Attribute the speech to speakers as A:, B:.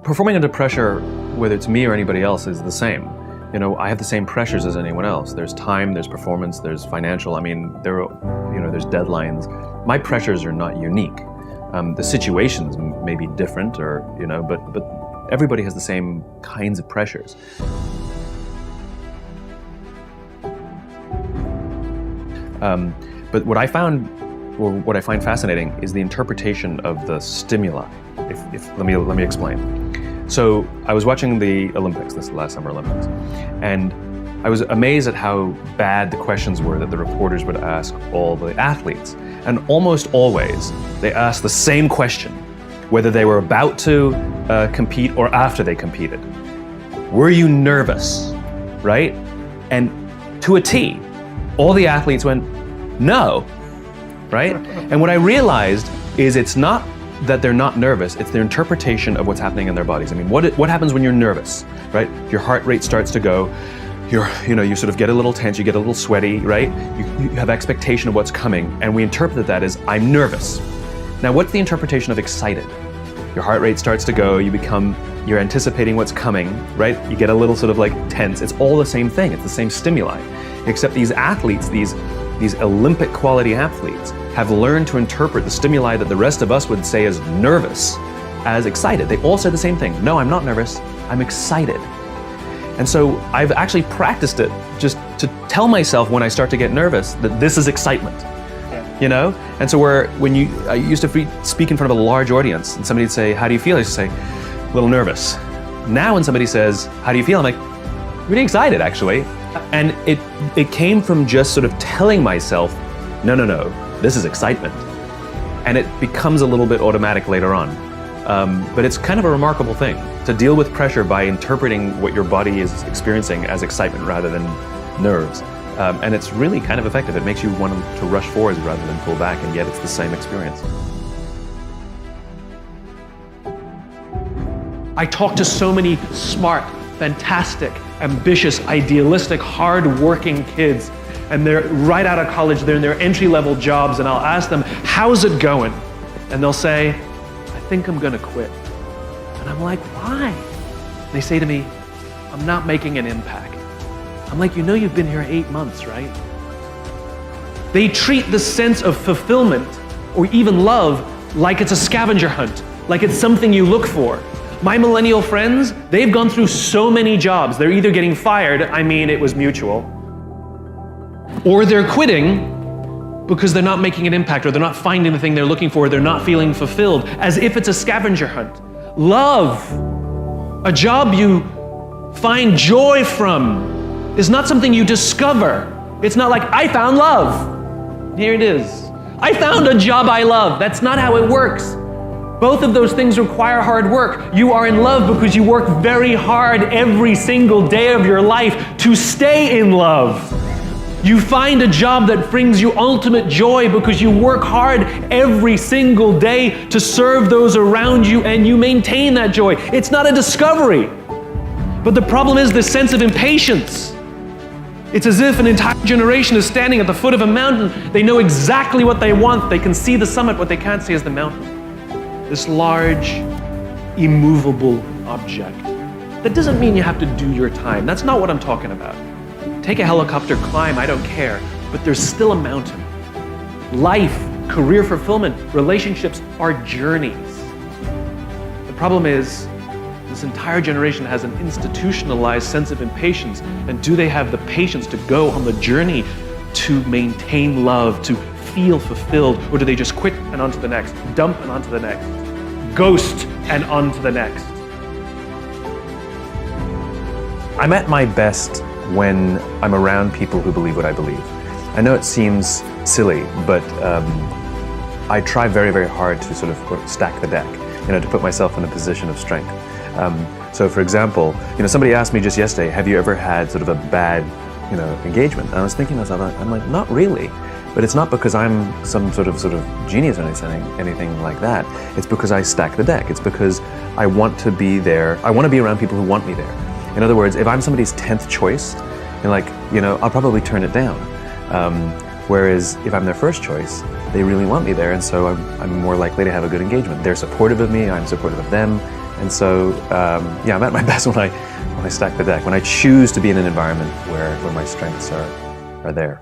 A: Performing under pressure, whether it's me or anybody else, is the same. You know, I have the same pressures as anyone else. There's time, there's performance, there's financial. I mean, there's deadlines. My pressures are not unique. The situations may be different, or but everybody has the same kinds of pressures. But what I found, or what I find fascinating, is the interpretation of the stimuli. Let me explain. So I was watching the Olympics, this last Summer Olympics, and I was amazed at how bad the questions were that the reporters would ask all the athletes. And almost always, they asked the same question, whether they were about to compete or after they competed. Were you nervous, right? And to a T, all the athletes went, no, right? And what I realized is it's not that they're not nervous, it's their interpretation of what's happening in their bodies. I mean, what happens when you're nervous, right? Your heart rate starts to go, you sort of get a little tense, you get a little sweaty, right? You have expectation of what's coming, and we interpret that as, I'm nervous. Now, what's the interpretation of excited? Your heart rate starts to go, you're anticipating what's coming, right? You get a little sort of like tense. It's all the same thing, it's the same stimuli. Except these athletes, these Olympic quality athletes, have learned to interpret the stimuli that the rest of us would say as nervous as excited. They all said the same thing. No, I'm not nervous, I'm excited. And so I've actually practiced it just to tell myself when I start to get nervous that this is excitement. Yeah. And so I used to speak in front of a large audience and somebody'd say, how do you feel? I used to say, a little nervous. Now when somebody says, how do you feel? I'm like, really excited actually. And it came from just sort of telling myself, no, this is excitement. And it becomes a little bit automatic later on. But it's kind of a remarkable thing to deal with pressure by interpreting what your body is experiencing as excitement rather than nerves. And it's really kind of effective. It makes you want to rush forwards rather than pull back, and yet it's the same experience.
B: I talk to so many smart, fantastic, ambitious, idealistic, hard-working kids, and they're right out of college, they're in their entry-level jobs, and I'll ask them, how's it going? And they'll say, I think I'm gonna quit. And I'm like, why? They say to me, I'm not making an impact. I'm like, you've been here 8 months, right? They treat the sense of fulfillment or even love like it's a scavenger hunt, like it's something you look for. My millennial friends, they've gone through so many jobs. They're either getting fired, it was mutual, or they're quitting because they're not making an impact, or they're not finding the thing they're looking for, they're not feeling fulfilled, as if it's a scavenger hunt. Love, a job you find joy from, is not something you discover. It's not like, I found love. Here it is. I found a job I love. That's not how it works. Both of those things require hard work. You are in love because you work very hard every single day of your life to stay in love. You find a job that brings you ultimate joy because you work hard every single day to serve those around you, and you maintain that joy. It's not a discovery. But the problem is this sense of impatience. It's as if an entire generation is standing at the foot of a mountain. They know exactly what they want. They can see the summit. What they can't see is the mountain. This large, immovable object. That doesn't mean you have to do your time. That's not what I'm talking about. Take a helicopter, climb, I don't care. But there's still a mountain. Life, career fulfillment, relationships are journeys. The problem is, this entire generation has an institutionalized sense of impatience. And do they have the patience to go on the journey to maintain love, to feel fulfilled, or do they just quit and on to the next, dump and on to the next, ghost and on to the next?
A: I'm at my best when I'm around people who believe what I believe. I know it seems silly, but I try very, very hard to sort of stack the deck, to put myself in a position of strength. So for example, somebody asked me just yesterday, have you ever had sort of a bad, engagement? And I was thinking to myself, I'm like, not really. But it's not because I'm some sort of genius or anything like that. It's because I stack the deck. It's because I want to be there. I want to be around people who want me there. In other words, if I'm somebody's 10th choice, I'll probably turn it down. Whereas if I'm their first choice, they really want me there, and so I'm more likely to have a good engagement. They're supportive of me, I'm supportive of them, And so, yeah, I'm at my best when I stack the deck, when I choose to be in an environment where my strengths are there.